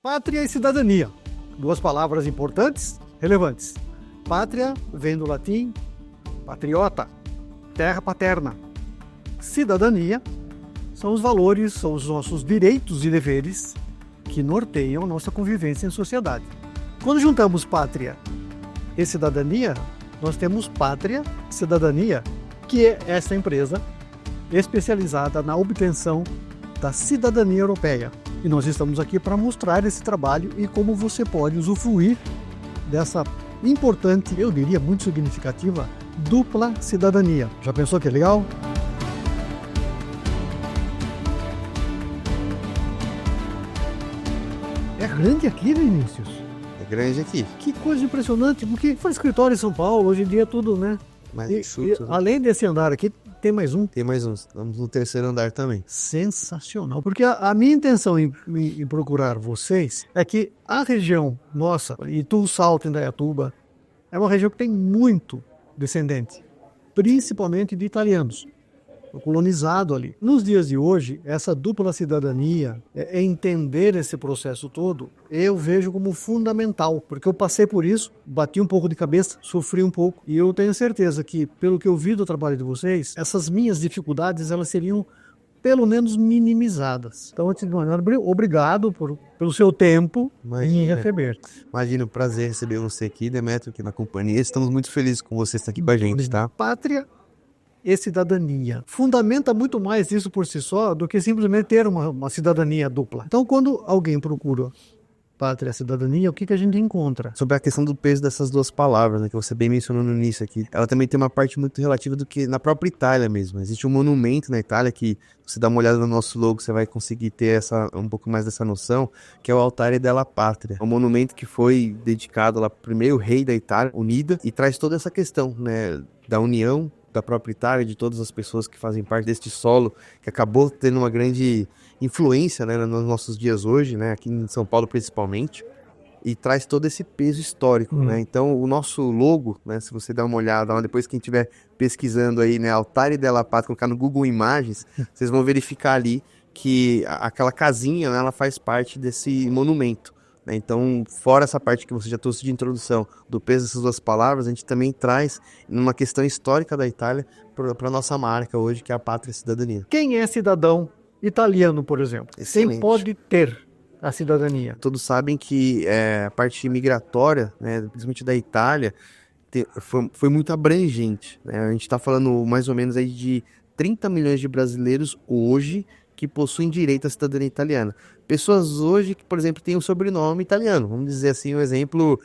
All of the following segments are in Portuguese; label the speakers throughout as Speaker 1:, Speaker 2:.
Speaker 1: Pátria e cidadania, duas palavras importantes, relevantes. Pátria vem do latim patriota, terra paterna. Cidadania são os valores, são os nossos direitos e deveres que norteiam a nossa convivência em sociedade. Quando juntamos pátria e cidadania, nós temos Pátria Cidadania, que é essa empresa especializada na obtenção da cidadania europeia. E nós estamos aqui para mostrar esse trabalho e como você pode usufruir dessa importante, eu diria muito significativa, dupla cidadania. Já pensou que é legal? É grande aqui, Vinícius.
Speaker 2: É grande aqui.
Speaker 1: Que coisa impressionante, porque foi escritório em São Paulo, hoje em dia é tudo, né?
Speaker 2: Mas
Speaker 1: Além desse andar aqui, tem mais um.
Speaker 2: Tem mais um. Estamos no terceiro andar também.
Speaker 1: Sensacional. Porque a minha intenção em procurar vocês é que a região nossa, Itu, Salto, Indaiatuba, é uma região que tem muito descendente, principalmente de italianos, colonizado ali. Nos dias de hoje, essa dupla cidadania, entender esse processo todo, eu vejo como fundamental, porque eu passei por isso, bati um pouco de cabeça, sofri um pouco, e eu tenho certeza que, pelo que eu vi do trabalho de vocês, essas minhas dificuldades, elas seriam pelo menos minimizadas. Então, antes de mais nada, obrigado pelo seu tempo em receber.
Speaker 2: Imagina, prazer receber você aqui, Demetrio, aqui na companhia. Estamos muito felizes com você estar aqui com a gente, tá?
Speaker 1: Pátria e cidadania. Fundamenta muito mais isso por si só do que simplesmente ter uma cidadania dupla. Então, quando alguém procura pátria e cidadania, o que a gente encontra?
Speaker 2: Sobre a questão do peso dessas duas palavras, né, que você bem mencionou no início aqui, ela também tem uma parte muito relativa do que na própria Itália mesmo. Existe um monumento na Itália que, se você dá uma olhada no nosso logo, você vai conseguir ter um pouco mais dessa noção, que é o Altare della Patria. É um monumento que foi dedicado lá ao primeiro rei da Itália, unida, e traz toda essa questão, né, da união da própria Itália, de todas as pessoas que fazem parte deste solo, que acabou tendo uma grande influência, né, nos nossos dias hoje, né, aqui em São Paulo principalmente, e traz todo esse peso histórico, né? Então o nosso logo, né, se você der uma olhada, depois quem estiver pesquisando aí, né, Altare della Patria, colocar no Google Imagens, vocês vão verificar ali que aquela casinha, né, ela faz parte desse monumento. Então, fora essa parte que você já trouxe de introdução do peso dessas duas palavras, a gente também traz uma questão histórica da Itália para a nossa marca hoje, que é a Pátria e Cidadania.
Speaker 1: Quem é cidadão italiano, por exemplo?
Speaker 2: Excelente.
Speaker 1: Quem pode ter a cidadania?
Speaker 2: Todos sabem que a parte migratória, né, principalmente da Itália, foi muito abrangente, né? A gente está falando mais ou menos aí de 30 milhões de brasileiros hoje que possuem direito à cidadania italiana. Pessoas hoje que, por exemplo, têm um sobrenome italiano. Vamos dizer assim, um exemplo,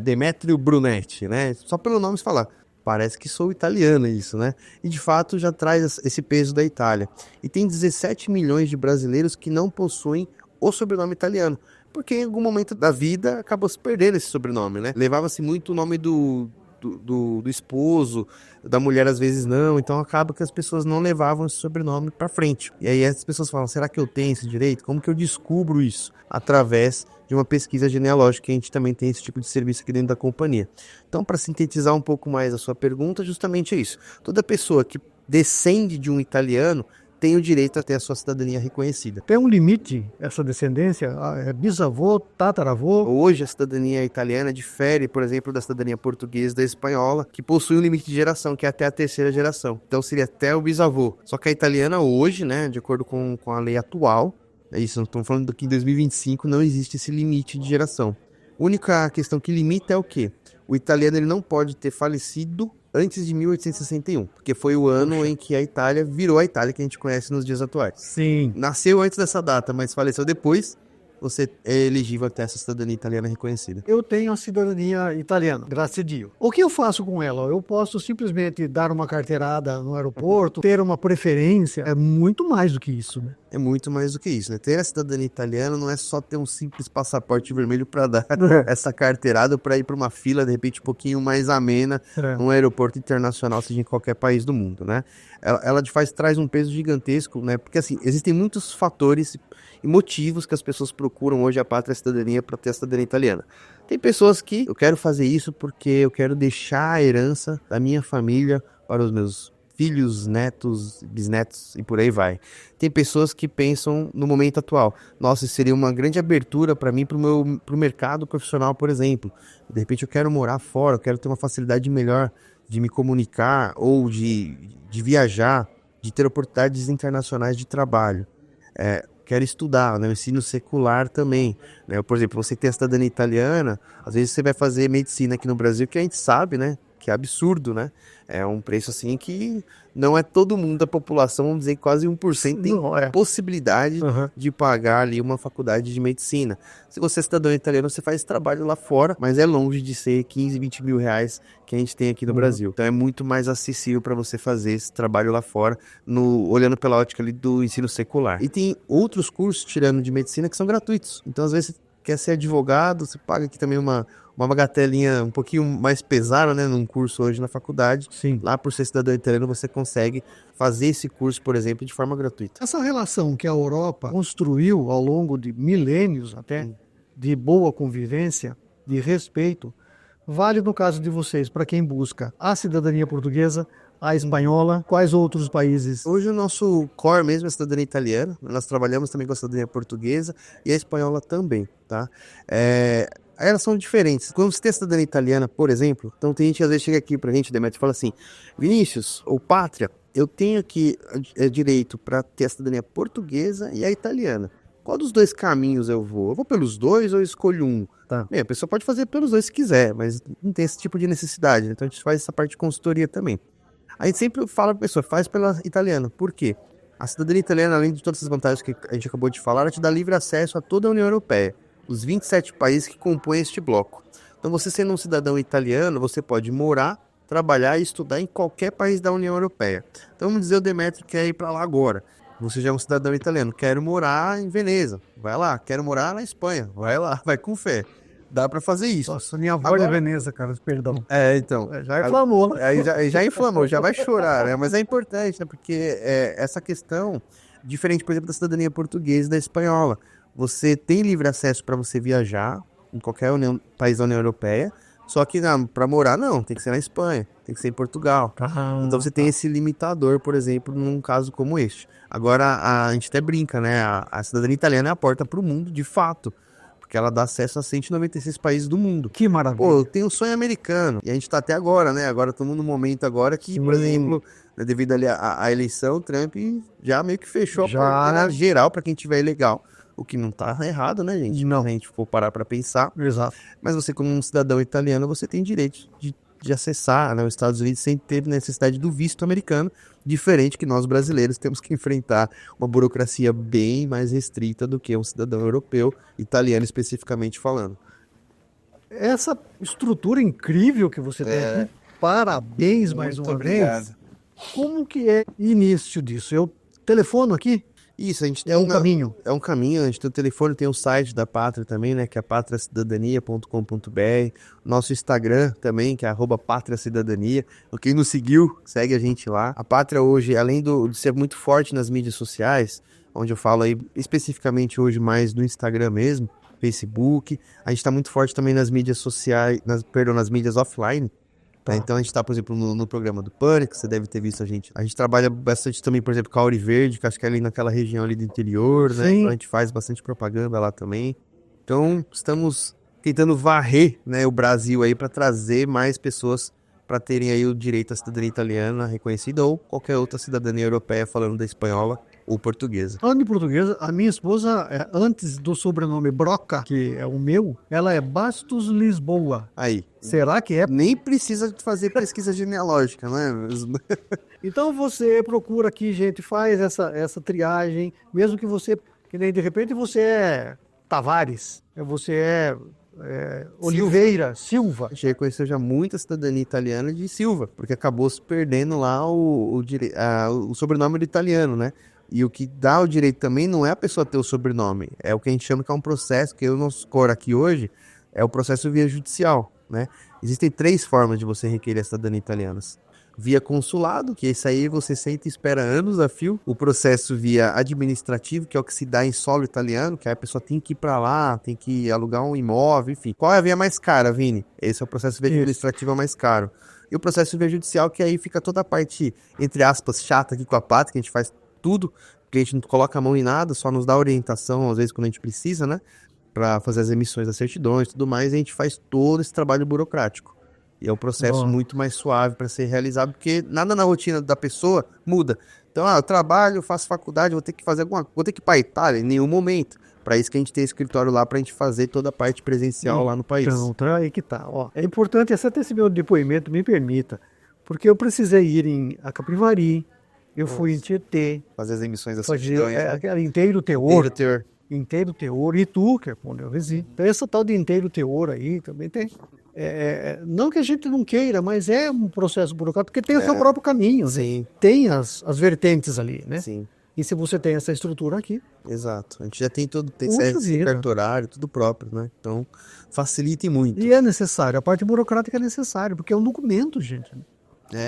Speaker 2: Demetrio Brunetti, né? Só pelo nome se falar, parece que sou italiano isso, né? E de fato já traz esse peso da Itália. E tem 17 milhões de brasileiros que não possuem o sobrenome italiano, porque em algum momento da vida acabou se perdendo esse sobrenome, né? Levava-se muito o nome do esposo, da mulher às vezes não, então acaba que as pessoas não levavam esse sobrenome para frente. E aí as pessoas falam, será que eu tenho esse direito? Como que eu descubro isso? Através de uma pesquisa genealógica, que a gente também tem esse tipo de serviço aqui dentro da companhia. Então, para sintetizar um pouco mais a sua pergunta, justamente é isso. Toda pessoa que descende de um italiano tem o direito a ter a sua cidadania reconhecida.
Speaker 1: Tem um limite essa descendência? Bisavô, tataravô?
Speaker 2: Hoje a cidadania italiana difere, por exemplo, da cidadania portuguesa e da espanhola, que possui um limite de geração, que é até a terceira geração. Então seria até o bisavô. Só que a italiana hoje, né, de acordo com a lei atual, é isso, estamos falando que em 2025 não existe esse limite de geração. A única questão que limita é o quê? O italiano ele não pode ter falecido antes de 1861, porque foi o ano em que a Itália virou a Itália que a gente conhece nos dias atuais.
Speaker 1: Sim.
Speaker 2: Nasceu antes dessa data, mas faleceu depois, você é elegível a ter essa cidadania italiana reconhecida.
Speaker 1: Eu tenho a cidadania italiana, graças a Dio. O que eu faço com ela? Eu posso simplesmente dar uma carteirada no aeroporto, ter uma preferência, é muito mais do que isso, né?
Speaker 2: É muito mais do que isso, né? Ter a cidadania italiana não é só ter um simples passaporte vermelho para dar essa carteirada para ir para uma fila, de repente, um pouquinho mais amena num aeroporto internacional, seja em qualquer país do mundo, né? Ela de fato traz um peso gigantesco, né? Porque, assim, existem muitos fatores e motivos que as pessoas procuram hoje a pátria e a cidadania para ter a cidadania italiana. Tem pessoas que eu quero fazer isso porque eu quero deixar a herança da minha família para os meus filhos, netos, bisnetos e por aí vai. Tem pessoas que pensam no momento atual. Nossa, isso seria uma grande abertura para mim, para o mercado profissional, por exemplo. De repente eu quero morar fora, eu quero ter uma facilidade melhor de me comunicar ou de viajar, de ter oportunidades internacionais de trabalho. Quero estudar, né? O ensino secular também, né? Por exemplo, você tem a cidadania italiana, às vezes você vai fazer medicina aqui no Brasil, que a gente sabe, né? Que é absurdo, né? É um preço assim que não é todo mundo da população, vamos dizer, quase 1% tem possibilidade de pagar ali uma faculdade de medicina. Se você é cidadão italiano, você faz trabalho lá fora, mas é longe de ser 15, 20 mil reais que a gente tem aqui no Brasil. Então é muito mais acessível para você fazer esse trabalho lá fora, olhando pela ótica ali do ensino secular. E tem outros cursos, tirando de medicina, que são gratuitos. Então às vezes você quer ser advogado, você paga aqui também uma bagatelinha um pouquinho mais pesada, né, num curso hoje na faculdade.
Speaker 1: Sim.
Speaker 2: Lá por ser cidadão italiano você consegue fazer esse curso, por exemplo, de forma gratuita.
Speaker 1: Essa relação que a Europa construiu ao longo de milênios até, de boa convivência, de respeito, vale no caso de vocês, para quem busca a cidadania portuguesa, a espanhola, quais outros países?
Speaker 2: Hoje o nosso core mesmo é a cidadania italiana, nós trabalhamos também com a cidadania portuguesa e a espanhola também, tá? Elas são diferentes. Quando você tem a cidadania italiana, por exemplo, então tem gente que às vezes chega aqui pra gente, Demetrio, e fala assim, Vinícius, ou Pátria, eu tenho aqui direito para ter a cidadania portuguesa e a italiana. Qual dos dois caminhos eu vou? Eu vou pelos dois ou eu escolho um?
Speaker 1: Tá.
Speaker 2: Bem, a pessoa pode fazer pelos dois se quiser, mas não tem esse tipo de necessidade, né? Então a gente faz essa parte de consultoria também. A gente sempre fala pra pessoa, faz pela italiana. Por quê? A cidadania italiana, além de todas essas vantagens que a gente acabou de falar, ela te dá livre acesso a toda a União Europeia. Os 27 países que compõem este bloco. Então, você sendo um cidadão italiano, você pode morar, trabalhar e estudar em qualquer país da União Europeia. Então, vamos dizer, o Demetrio quer ir para lá agora. Você já é um cidadão italiano. Quero morar em Veneza. Vai lá. Quero morar na Espanha. Vai lá. Vai com fé. Dá para fazer isso.
Speaker 1: Nossa, minha avó é Veneza, cara. Perdão.
Speaker 2: Então.
Speaker 1: Já inflamou.
Speaker 2: Já inflamou, já vai chorar, né? Mas é importante, né? Porque essa questão, diferente, por exemplo, da cidadania portuguesa e da espanhola. Você tem livre acesso para você viajar em qualquer país da União Europeia, só que para morar não, tem que ser na Espanha, tem que ser em Portugal. Então você tem esse limitador, por exemplo, num caso como este. Agora a gente até brinca, né? A cidadania italiana é a porta para o mundo, de fato, porque ela dá acesso a 196 países do mundo.
Speaker 1: Que maravilha.
Speaker 2: Pô, eu tenho um sonho americano, e a gente tá até agora, né? Agora estamos num momento agora que, por exemplo, né, devido ali à eleição, o Trump já meio que fechou a porta geral para quem tiver ilegal. O que não tá errado, né, gente?
Speaker 1: Não.
Speaker 2: Se a gente for parar para pensar.
Speaker 1: Exato.
Speaker 2: Mas você, como um cidadão italiano, você tem direito de acessar, né, os Estados Unidos sem ter necessidade do visto americano, diferente que nós brasileiros temos que enfrentar uma burocracia bem mais restrita do que um cidadão europeu, italiano especificamente falando.
Speaker 1: Essa estrutura incrível que você tem aqui, parabéns mais uma vez. Como que é o início disso? Eu telefono aqui?
Speaker 2: Isso, a gente tem
Speaker 1: caminho.
Speaker 2: É um caminho, a gente tem o telefone, tem o site da Pátria também, né, que é patriacidadania.com.br, nosso Instagram também, que é @patriacidadania. Quem nos seguiu, segue a gente lá. A Pátria hoje, além de ser muito forte nas mídias sociais, onde eu falo aí especificamente hoje mais no Instagram mesmo, Facebook, a gente está muito forte também nas mídias sociais, nas mídias offline. Então a gente está, por exemplo, no programa do Pânico, você deve ter visto a gente. A gente trabalha bastante também, por exemplo, com a Ouro Verde, que acho que é ali naquela região ali do interior, né? Então a gente faz bastante propaganda lá também. Então estamos tentando varrer, né, o Brasil aí para trazer mais pessoas para terem aí o direito à cidadania italiana reconhecida ou qualquer outra cidadania europeia falando da espanhola ou portuguesa.
Speaker 1: Falando em portuguesa, a minha esposa, antes do sobrenome Broca, que é o meu, ela é Bastos Lisboa.
Speaker 2: Aí.
Speaker 1: Será que é?
Speaker 2: Nem precisa fazer pesquisa genealógica, não é mesmo?
Speaker 1: Então você procura aqui, gente, faz essa triagem, mesmo que você, que nem de repente você é Tavares, você é Oliveira, Silva.
Speaker 2: A gente reconheceu já muita cidadania italiana de Silva, porque acabou se perdendo lá o sobrenome do italiano, né? E o que dá o direito também não é a pessoa ter o sobrenome, é o que a gente chama que é um processo, que o nosso core aqui hoje é o processo via judicial, né? Existem 3 formas de você requerer a cidadania italiana. Via consulado, que esse aí você senta e espera anos a fio. O processo via administrativo, que é o que se dá em solo italiano, que aí a pessoa tem que ir para lá, tem que alugar um imóvel, enfim. Qual é a via mais cara, Vini? Esse é o processo via administrativo mais caro. E o processo civil judicial, que aí fica toda a parte, entre aspas, chata aqui com a Pátria, que a gente faz tudo, o cliente não coloca a mão em nada, só nos dá orientação, às vezes, quando a gente precisa, né? Para fazer as emissões das certidões e tudo mais, a gente faz todo esse trabalho burocrático. E é um processo muito mais suave para ser realizado, porque nada na rotina da pessoa muda. Então, eu trabalho, faço faculdade, vou ter que fazer vou ter que ir para a Itália em nenhum momento. Para isso que a gente tem escritório lá, para a gente fazer toda a parte presencial lá no país.
Speaker 1: Então, aí que tá. Ó, é importante, até esse meu depoimento me permita, porque eu precisei ir a Capivari, eu fui em Tietê,
Speaker 2: fazer as emissões das
Speaker 1: fazer
Speaker 2: certidões.
Speaker 1: aquele inteiro teor, Itu, que é onde eu resido. Então, essa tal de inteiro teor aí também tem. Não que a gente não queira, mas é um processo burocrático, porque tem o seu próprio caminho.
Speaker 2: Sim.
Speaker 1: Né? Tem as vertentes ali, né?
Speaker 2: Sim.
Speaker 1: E se você tem essa estrutura aqui...
Speaker 2: Exato. A gente já tem tudo, tem cartorário, tudo próprio, né? Então, facilita muito.
Speaker 1: E é necessário, a parte burocrática é necessária, porque é um documento, gente.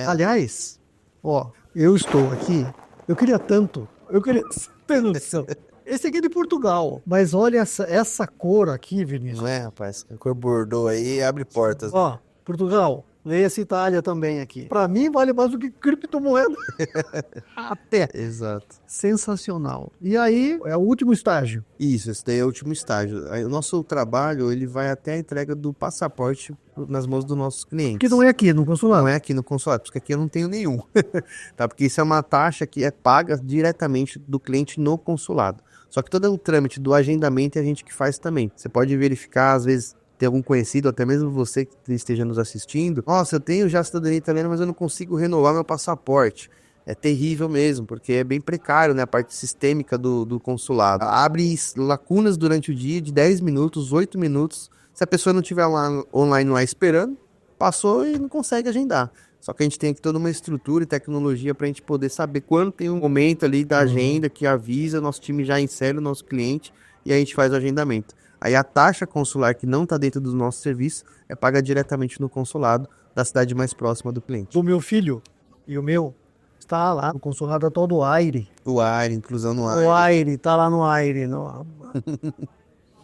Speaker 1: Aliás, ó, eu estou aqui, eu queria ter noção. Esse aqui é de Portugal, mas olha essa cor aqui, Vinícius.
Speaker 2: Não é, rapaz? A cor bordô aí abre portas.
Speaker 1: Ó, Portugal, leia-se Itália também aqui. Pra mim vale mais do que criptomoeda. Até.
Speaker 2: Exato.
Speaker 1: Sensacional. E aí, é o último estágio.
Speaker 2: Isso, esse daí é o último estágio. Aí, o nosso trabalho, ele vai até a entrega do passaporte nas mãos dos nossos clientes.
Speaker 1: Que não é aqui no consulado.
Speaker 2: Não é aqui no consulado, porque aqui eu não tenho nenhum. Tá? Porque isso é uma taxa que é paga diretamente do cliente no consulado. Só que todo o trâmite do agendamento é a gente que faz também. Você pode verificar, às vezes, ter algum conhecido, até mesmo você que esteja nos assistindo. Nossa, eu tenho já cidadania italiana, mas eu não consigo renovar meu passaporte. É terrível mesmo, porque é bem precário, né? A parte sistêmica do consulado. Abre lacunas durante o dia de 10 minutos, 8 minutos. Se a pessoa não estiver lá online lá esperando, passou e não consegue agendar. Só que a gente tem aqui toda uma estrutura e tecnologia para a gente poder saber quando tem um momento ali da agenda que avisa, nosso time já insere o nosso cliente e a gente faz o agendamento. Aí a taxa consular que não está dentro do nosso serviço é paga diretamente no consulado da cidade mais próxima do cliente.
Speaker 1: O meu filho e o meu está lá no consulado atual do AIRE.
Speaker 2: O AIRE, inclusão no AIRE.
Speaker 1: O AIRE, está lá no AIRE.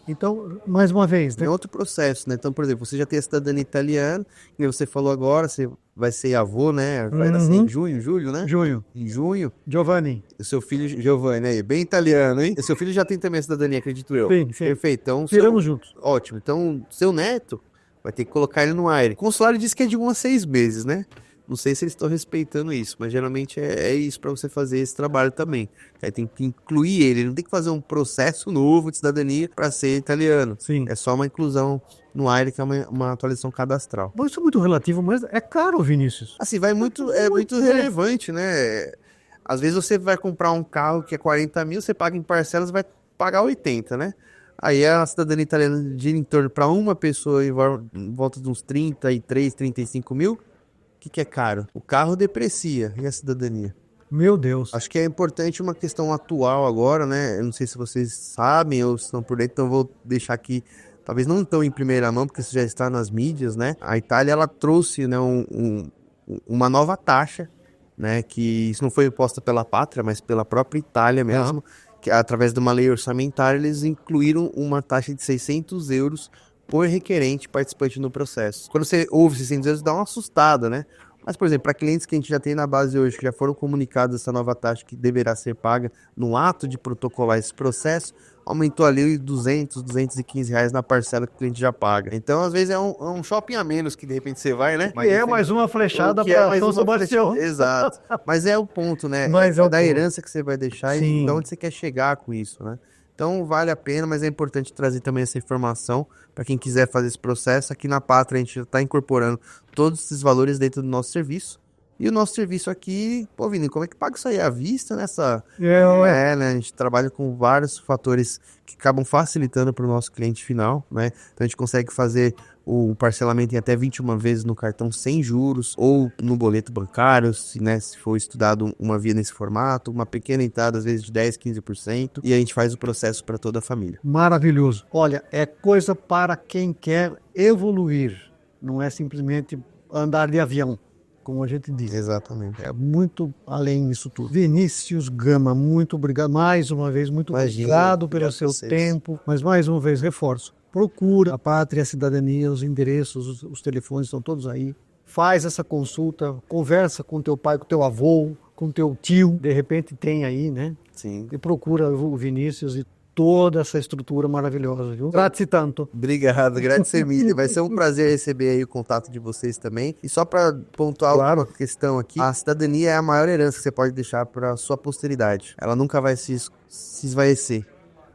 Speaker 1: Então, mais uma vez, né?
Speaker 2: É outro processo, né? Então, por exemplo, você já tem a cidadania italiana, e você falou agora, você vai ser avô, né? Vai nascer em julho, né?
Speaker 1: Julho.
Speaker 2: Em junho.
Speaker 1: Giovanni.
Speaker 2: O seu filho, Giovanni, aí, bem italiano, hein? O seu filho já tem também a cidadania, acredito eu.
Speaker 1: Sim.
Speaker 2: Perfeito. Então,
Speaker 1: tiramos juntos.
Speaker 2: Ótimo. Então, seu neto vai ter que colocar ele no AIRE. O consulário diz que é de 1 a 6 meses, né? Não sei se eles estão respeitando isso, mas geralmente é isso para você fazer esse trabalho também. Aí tem que incluir ele não tem que fazer um processo novo de cidadania para ser italiano.
Speaker 1: Sim.
Speaker 2: É só uma inclusão no AIRE, que é uma atualização cadastral.
Speaker 1: Bom, isso é muito relativo, mas é caro, Vinícius.
Speaker 2: Assim, é muito relevante, né? Às vezes você vai comprar um carro que é 40 mil, você paga em parcelas, vai pagar 80, né? Aí a cidadania italiana gira em torno para uma pessoa em volta de uns 33, 35 mil. O que é caro? O carro deprecia e a cidadania.
Speaker 1: Meu Deus.
Speaker 2: Acho que é importante uma questão atual agora, né? Eu não sei se vocês sabem ou estão por dentro, então vou deixar aqui, talvez não tão em primeira mão, porque isso já está nas mídias, né? A Itália, ela trouxe, né, uma nova taxa, né? Que isso não foi imposta pela Pátria, mas pela própria Itália mesmo, que através de uma lei orçamentária, eles incluíram uma taxa de 600 euros por requerente participante no processo. Quando você ouve 600 euros, dá uma assustada, né? Mas, por exemplo, para clientes que a gente já tem na base hoje, que já foram comunicados essa nova taxa que deverá ser paga no ato de protocolar esse processo, aumentou ali 200, 215 reais na parcela que o cliente já paga. Então, às vezes, é um shopping a menos que, de repente, você vai, né?
Speaker 1: Mas mais uma flechada para São Sebastião.
Speaker 2: Exato. Mas é o ponto, né?
Speaker 1: Mas
Speaker 2: é da herança que você vai deixar
Speaker 1: Sim.
Speaker 2: E de onde você quer chegar com isso, né? Então vale a pena, mas é importante trazer também essa informação para quem quiser fazer esse processo. Aqui na Pátria a gente já está incorporando todos esses valores dentro do nosso serviço. E o nosso serviço aqui, pô, Vini, como é que paga isso aí à vista nessa... né? A gente trabalha com vários fatores que acabam facilitando para o nosso cliente final, né? Então a gente consegue fazer o parcelamento em até 21 vezes no cartão sem juros ou no boleto bancário, se for estudado uma via nesse formato, uma pequena entrada às vezes de 10, 15%, e a gente faz o processo para toda a família.
Speaker 1: Maravilhoso. Olha, é coisa para quem quer evoluir, não é simplesmente andar de avião, como a gente diz.
Speaker 2: Exatamente.
Speaker 1: É muito além disso tudo. Vinícius Gama, muito obrigado mais uma vez, obrigado pelo seu tempo, mas mais uma vez reforço. Procura a Pátria, a Cidadania, os endereços, os telefones estão todos aí. faz essa consulta, conversa com teu pai, com teu avô, com teu tio, de repente tem aí, né?
Speaker 2: Sim.
Speaker 1: E procura o Vinícius e toda essa estrutura maravilhosa, viu? Grazie tanto.
Speaker 2: Obrigado, grazie mille. Vai ser um prazer receber aí o contato de vocês também. E só para pontuar
Speaker 1: Claro.
Speaker 2: uma questão aqui, a cidadania é a maior herança que você pode deixar para sua posteridade. Ela nunca vai se esvaecer,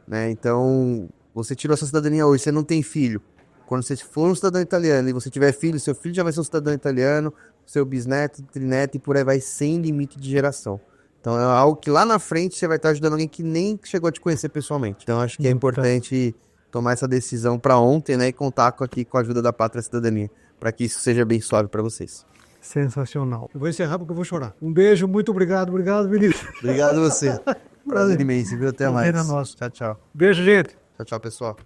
Speaker 2: né? Então, você tirou essa cidadania hoje, você não tem filho. Quando você for um cidadão italiano e você tiver filho, seu filho já vai ser um cidadão italiano, seu bisneto, trineto e por aí vai, sem limite de geração. Então é algo que lá na frente você vai estar ajudando alguém que nem chegou a te conhecer pessoalmente. Então acho que é importante tomar essa decisão para ontem, né, e contar aqui com a ajuda da Pátria Cidadania, para que isso seja bem suave para vocês.
Speaker 1: Sensacional. Eu vou encerrar porque eu vou chorar. Um beijo, muito obrigado, Vinícius.
Speaker 2: Obrigado a você. Prazer imenso, viu? Até mais.
Speaker 1: Prazer é nosso.
Speaker 2: Tchau, tchau.
Speaker 1: Beijo, gente.
Speaker 2: Tchau, tchau, pessoal.